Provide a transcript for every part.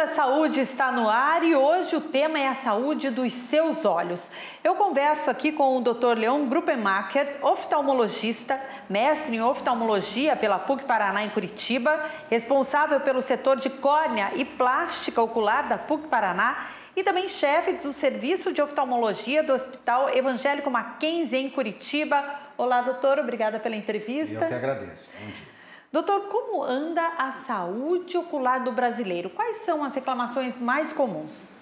Consulta Saúde está no ar e hoje o tema é a saúde dos seus olhos. Eu converso aqui com o Dr. Leon Gruppenmacher, oftalmologista, mestre em oftalmologia pela PUC Paraná em Curitiba, responsável pelo setor de córnea e plástica ocular da PUC Paraná e também chefe do serviço de oftalmologia do Hospital Evangélico Mackenzie em Curitiba. Olá, doutor, obrigada pela entrevista. Eu que agradeço. Bom dia. Doutor, como anda a saúde ocular do brasileiro? Quais são as reclamações mais comuns?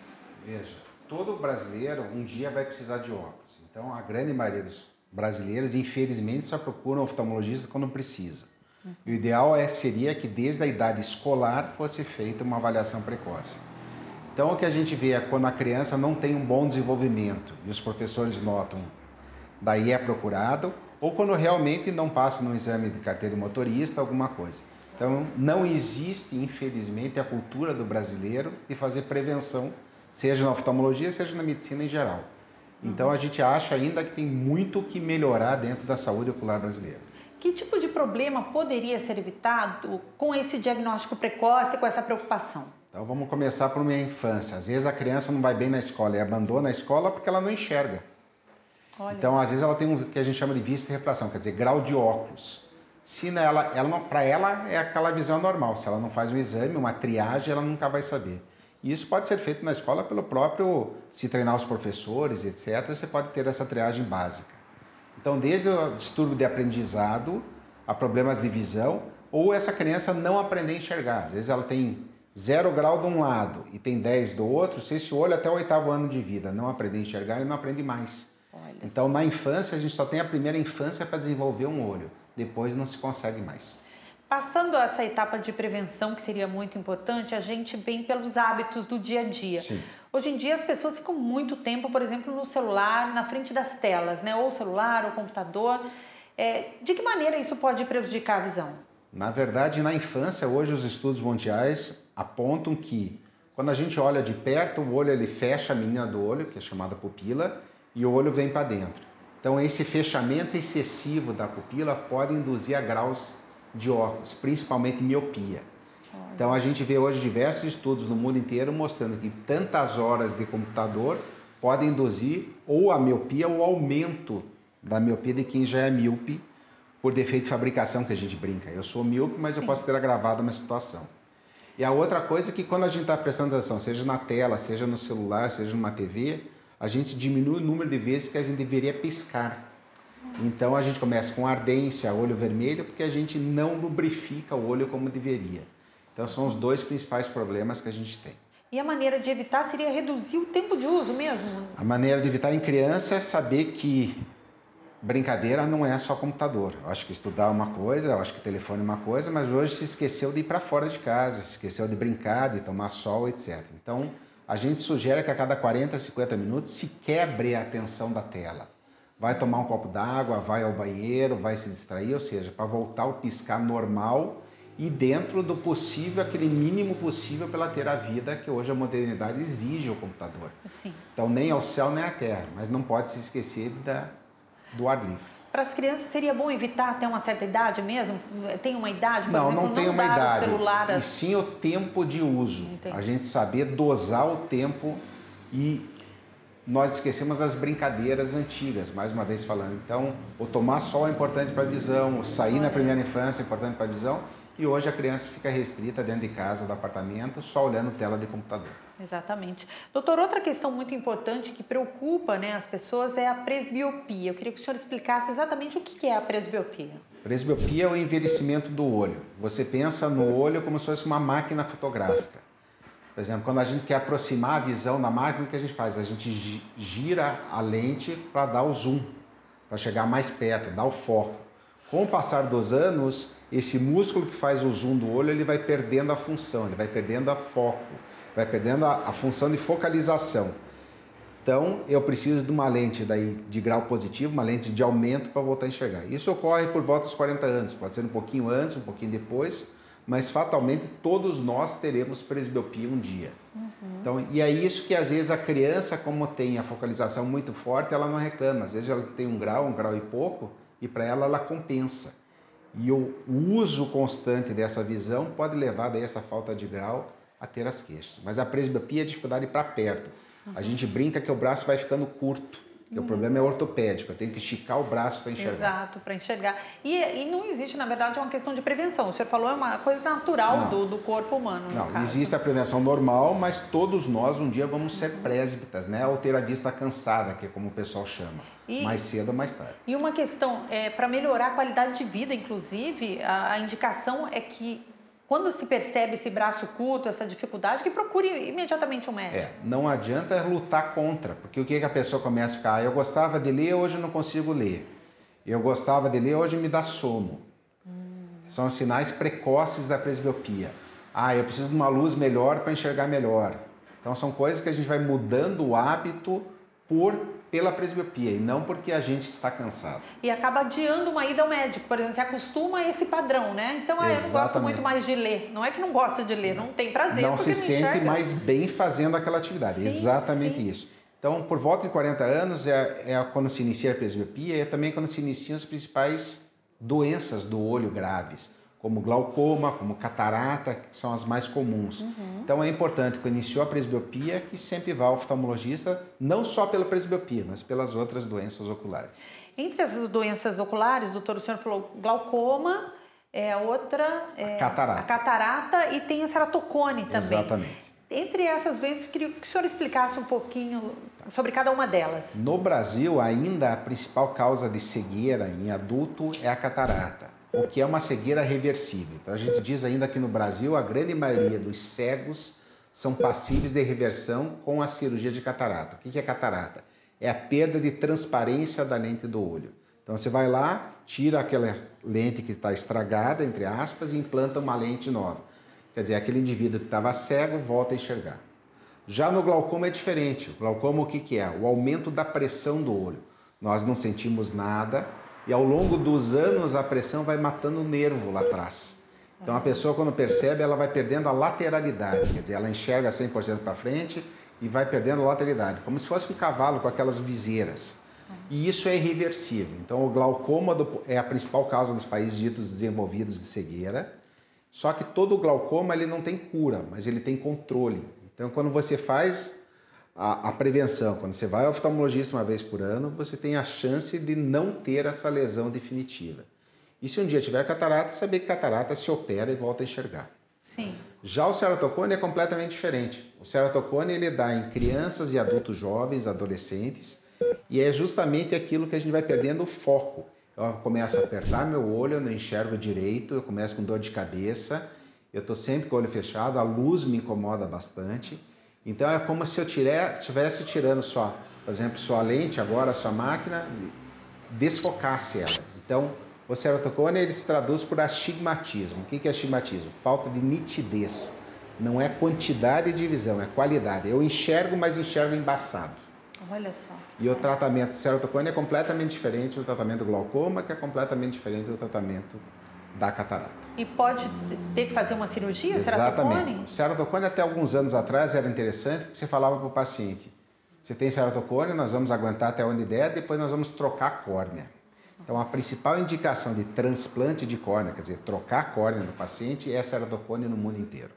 Veja, todo brasileiro um dia vai precisar de óculos. Então, a grande maioria dos brasileiros, infelizmente, só procuram oftalmologista quando precisa. E o ideal seria que desde a idade escolar fosse feita uma avaliação precoce. Então, o que a gente vê é quando a criança não tem um bom desenvolvimento e os professores notam, daí é procurado, ou quando realmente não passa no exame de carteira de motorista, alguma coisa. Então, não existe, infelizmente, a cultura do brasileiro de fazer prevenção, seja na oftalmologia, seja na medicina em geral. Então, a gente acha ainda que tem muito que melhorar dentro da saúde ocular brasileira. Que tipo de problema poderia ser evitado com esse diagnóstico precoce, com essa preocupação? Então, vamos começar por minha infância. Às vezes, a criança não vai bem na escola e abandona a escola porque ela não enxerga. Olha. Então, às vezes, ela tem o que a gente chama de vista de refração, quer dizer, grau de óculos. Se para ela é aquela visão normal. Se ela não faz um exame, uma triagem, ela nunca vai saber. E isso pode ser feito na escola pelo próprio, se treinar os professores, etc., você pode ter essa triagem básica. Então, desde o distúrbio de aprendizado, a problemas de visão, ou essa criança não aprender a enxergar. Às vezes ela tem 0 grau de um lado e tem 10 do outro, se esse olho até o 8º ano de vida não aprender a enxergar, ele não aprende mais. Então, na infância, a gente só tem a primeira infância para desenvolver um olho. Depois não se consegue mais. Passando essa etapa de prevenção, que seria muito importante, a gente vem pelos hábitos do dia a dia. Sim. Hoje em dia, as pessoas ficam muito tempo, por exemplo, no celular, na frente das telas, né? Ou celular, ou computador. De que maneira isso pode prejudicar a visão? Na verdade, na infância, hoje os estudos mundiais apontam que, quando a gente olha de perto, o olho ele fecha a menina do olho, que é chamada pupila, e o olho vem para dentro. Então, esse fechamento excessivo da pupila pode induzir a graus de óculos, principalmente miopia. Então, a gente vê hoje diversos estudos no mundo inteiro mostrando que tantas horas de computador podem induzir ou a miopia ou o aumento da miopia de quem já é míope por defeito de fabricação, que a gente brinca. Eu sou míope, mas Sim. eu posso ter agravado uma situação. E a outra coisa é que quando a gente está prestando atenção, seja na tela, seja no celular, seja numa TV, a gente diminui o número de vezes que a gente deveria piscar. Então a gente começa com ardência, olho vermelho, porque a gente não lubrifica o olho como deveria. Então são os dois principais problemas que a gente tem. E a maneira de evitar seria reduzir o tempo de uso mesmo? A maneira de evitar em criança é saber que brincadeira não é só computador. Eu acho que estudar é uma coisa, eu acho que telefone é uma coisa, mas hoje se esqueceu de ir para fora de casa, se esqueceu de brincar, de tomar sol, etc. Então, a gente sugere que a cada 40, 50 minutos se quebre a atenção da tela. Vai tomar um copo d'água, vai ao banheiro, vai se distrair, ou seja, para voltar ao piscar normal e dentro do possível, aquele mínimo possível para ela ter a vida que hoje a modernidade exige ao computador. Sim. Então, nem ao céu nem à terra, mas não pode se esquecer do ar livre. Para as crianças seria bom evitar até uma certa idade mesmo? Tem uma idade, por exemplo, Não tem uma idade, celular... e sim o tempo de uso. Entendi. A gente saber dosar o tempo e nós esquecemos as brincadeiras antigas, mais uma vez falando. Então, o tomar sol é importante para a visão, o sair na primeira infância é importante para a visão e hoje a criança fica restrita dentro de casa, do apartamento, só olhando tela de computador. Exatamente. Doutor, outra questão muito importante que preocupa, né, as pessoas é a presbiopia. Eu queria que o senhor explicasse exatamente o que é a presbiopia. Presbiopia é o envelhecimento do olho. Você pensa no olho como se fosse uma máquina fotográfica. Por exemplo, quando a gente quer aproximar a visão da máquina, o que a gente faz? A gente gira a lente para dar o zoom, para chegar mais perto, dar o foco. Com o passar dos anos, esse músculo que faz o zoom do olho, ele vai perdendo a função, ele vai perdendo a foco, vai perdendo a função de focalização. Então, eu preciso de uma lente daí de grau positivo, uma lente de aumento para voltar a enxergar. Isso ocorre por volta dos 40 anos, pode ser um pouquinho antes, um pouquinho depois, mas fatalmente todos nós teremos presbiopia um dia. Então, e é isso que às vezes a criança, como tem a focalização muito forte, ela não reclama. Às vezes ela tem um grau e pouco, e para ela compensa. E o uso constante dessa visão pode levar daí essa falta de grau a ter as queixas. Mas a presbiopia é a dificuldade para perto. A gente brinca que o braço vai ficando curto. Porque o problema é ortopédico, eu tenho que esticar o braço para enxergar. Exato, para enxergar. E não existe, na verdade, uma questão de prevenção. O senhor falou, é uma coisa natural do corpo humano. Não, existe a prevenção normal, mas todos nós um dia vamos ser presbitas, né? Ou ter a vista cansada, que é como o pessoal chama. Mais cedo ou mais tarde. E uma questão, para melhorar a qualidade de vida, inclusive, a indicação é que quando se percebe esse braço curto, essa dificuldade, que procure imediatamente um médico. Não adianta lutar contra, porque o que a pessoa começa a ficar? Eu gostava de ler, hoje eu não consigo ler. Eu gostava de ler, hoje me dá sono. São os sinais precoces da presbiopia. Eu preciso de uma luz melhor para enxergar melhor. Então são coisas que a gente vai mudando o hábito pela presbiopia e não porque a gente está cansado. E acaba adiando uma ida ao médico, por exemplo, se acostuma a esse padrão, né? Então, eu não gosto muito mais de ler. Não é que não gosta de ler, não tem prazer. Não se sente mais bem fazendo aquela atividade. Exatamente isso. Então, por volta de 40 anos é quando se inicia a presbiopia e é também quando se iniciam as principais doenças do olho graves, como glaucoma, como catarata, que são as mais comuns. Então é importante, quando iniciou a presbiopia, que sempre vá ao oftalmologista, não só pela presbiopia, mas pelas outras doenças oculares. Entre as doenças oculares, doutor, o senhor falou glaucoma, outra catarata. A catarata e tem a ceratocone também. Exatamente. Entre essas doenças, eu queria que o senhor explicasse um pouquinho sobre cada uma delas. No Brasil, ainda a principal causa de cegueira em adulto é a catarata, o que é uma cegueira reversível. Então a gente diz ainda que no Brasil a grande maioria dos cegos são passíveis de reversão com a cirurgia de catarata. O que é catarata? É a perda de transparência da lente do olho. Então você vai lá, tira aquela lente que está estragada, entre aspas, e implanta uma lente nova. Quer dizer, aquele indivíduo que estava cego volta a enxergar. Já no glaucoma é diferente. O glaucoma o que é? O aumento da pressão do olho. Nós não sentimos nada, e ao longo dos anos a pressão vai matando o nervo lá atrás. Então a pessoa quando percebe, ela vai perdendo a lateralidade, quer dizer, ela enxerga 100% para frente e vai perdendo a lateralidade, como se fosse um cavalo com aquelas viseiras. E isso é irreversível. Então o glaucoma é a principal causa dos países ditos desenvolvidos de cegueira, só que todo glaucoma ele não tem cura, mas ele tem controle. Então quando você faz a prevenção, quando você vai ao oftalmologista uma vez por ano, você tem a chance de não ter essa lesão definitiva. E se um dia tiver catarata, saber que catarata se opera e volta a enxergar. Sim. Já o ceratocone é completamente diferente. O ceratocone ele dá em crianças e adultos jovens, adolescentes, e é justamente aquilo que a gente vai perdendo o foco. Eu começo a apertar meu olho, eu não enxergo direito, eu começo com dor de cabeça, eu estou sempre com o olho fechado, a luz me incomoda bastante. Então é como se eu estivesse tirando por exemplo, sua lente agora, a sua máquina, desfocasse ela. Então o ceratocone ele se traduz por astigmatismo. O que é astigmatismo? Falta de nitidez. Não é quantidade de visão, é qualidade. Eu enxergo, mas enxergo embaçado. Olha só. E o tratamento do ceratocone é completamente diferente do tratamento do glaucoma, que é completamente diferente do tratamento da catarata. E pode ter que fazer uma cirurgia, Exatamente. ceratocone? O ceratocone até alguns anos atrás era interessante porque você falava para o paciente, você tem ceratocone, nós vamos aguentar até onde der, depois nós vamos trocar a córnea. Então a principal indicação de transplante de córnea, quer dizer, trocar a córnea do paciente, é ceratocone no mundo inteiro.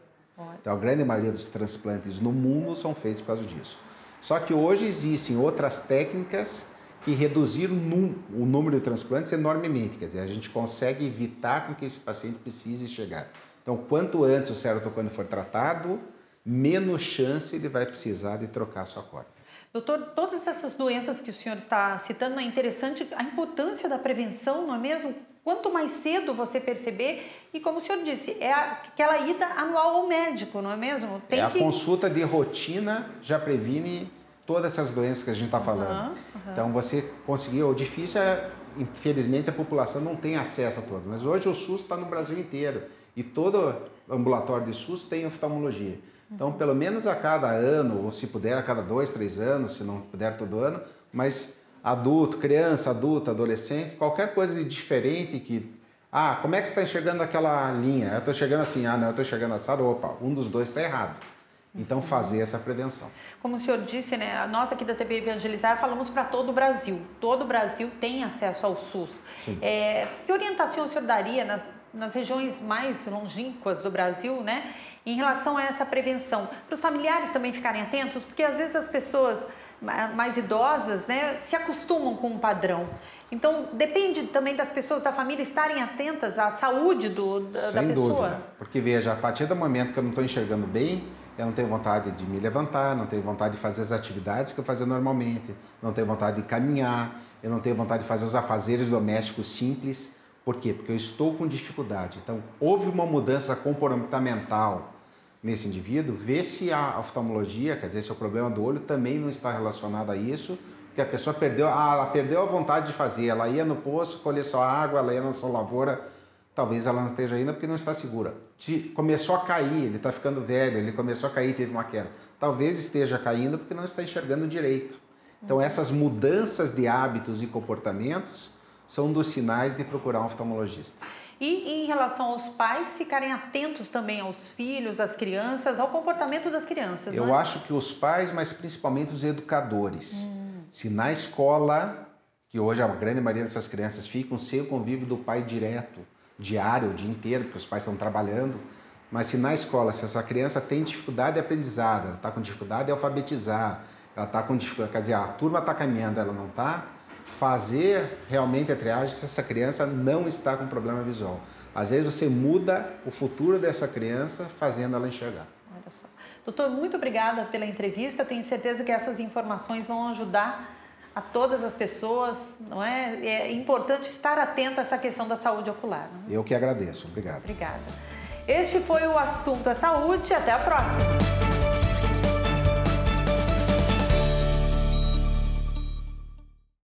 Então a grande maioria dos transplantes no mundo são feitos por causa disso. Só que hoje existem outras técnicas que reduziram o número de transplantes enormemente. Quer dizer, a gente consegue evitar com que esse paciente precise chegar. Então, quanto antes o ceratocone for tratado, menos chance ele vai precisar de trocar a sua córnea. Doutor, todas essas doenças que o senhor está citando, é interessante a importância da prevenção, não é mesmo? Quanto mais cedo você perceber, e como o senhor disse, é aquela ida anual ao médico, não é mesmo? A consulta de rotina já previne todas essas doenças que a gente está falando. Então você conseguiu, o difícil é, infelizmente a população não tem acesso a todas, mas hoje o SUS está no Brasil inteiro e todo ambulatório de SUS tem oftalmologia. Então pelo menos a cada ano, ou se puder a cada 2, 3 anos, se não puder todo ano, mas adulto, criança, adulto, adolescente, qualquer coisa de diferente que... como é que você está enxergando aquela linha? Eu estou enxergando assim, não, eu estou enxergando assado, opa, um dos dois está errado. Então fazer essa prevenção. Como o senhor disse, né, nós aqui da TV Evangelizar falamos para todo o Brasil. Todo o Brasil tem acesso ao SUS. Sim. Que orientação o senhor daria nas regiões mais longínquas do Brasil, né, em relação a essa prevenção, para os familiares também ficarem atentos, porque às vezes as pessoas mais idosas, né, se acostumam com um padrão. Então, depende também das pessoas da família estarem atentas à saúde da pessoa. Sem dúvida, porque veja, a partir do momento que eu não estou enxergando bem, eu não tenho vontade de me levantar, não tenho vontade de fazer as atividades que eu fazia normalmente, não tenho vontade de caminhar, eu não tenho vontade de fazer os afazeres domésticos simples. Por quê? Porque eu estou com dificuldade. Então, houve uma mudança comportamental nesse indivíduo, vê se a oftalmologia, quer dizer, se o problema do olho também não está relacionado a isso, porque a pessoa perdeu a vontade de fazer, ela ia no poço, colher só água, ela ia na sua lavoura, talvez ela não esteja ainda porque não está segura. Começou a cair, ele está ficando velho, ele começou a cair, teve uma queda. Talvez esteja caindo porque não está enxergando direito. Então essas mudanças de hábitos e comportamentos são um dos sinais de procurar um oftalmologista. E em relação aos pais ficarem atentos também aos filhos, às crianças, ao comportamento das crianças, Eu acho que os pais, mas principalmente os educadores. Se na escola, que hoje a grande maioria dessas crianças ficam sem o convívio do pai direto, diário, o dia inteiro, porque os pais estão trabalhando, mas se na escola, se essa criança tem dificuldade de aprendizado, ela está com dificuldade de alfabetizar, ela está com dificuldade, quer dizer, a turma está caminhando, ela não está, fazer realmente a triagem se essa criança não está com problema visual. Às vezes você muda o futuro dessa criança fazendo ela enxergar. Olha só. Doutor, muito obrigada pela entrevista. Tenho certeza que essas informações vão ajudar a todas as pessoas, não é? É importante estar atento a essa questão da saúde ocular. Não é? Eu que agradeço. Obrigado. Obrigada. Este foi o Assunto é Saúde. Até a próxima.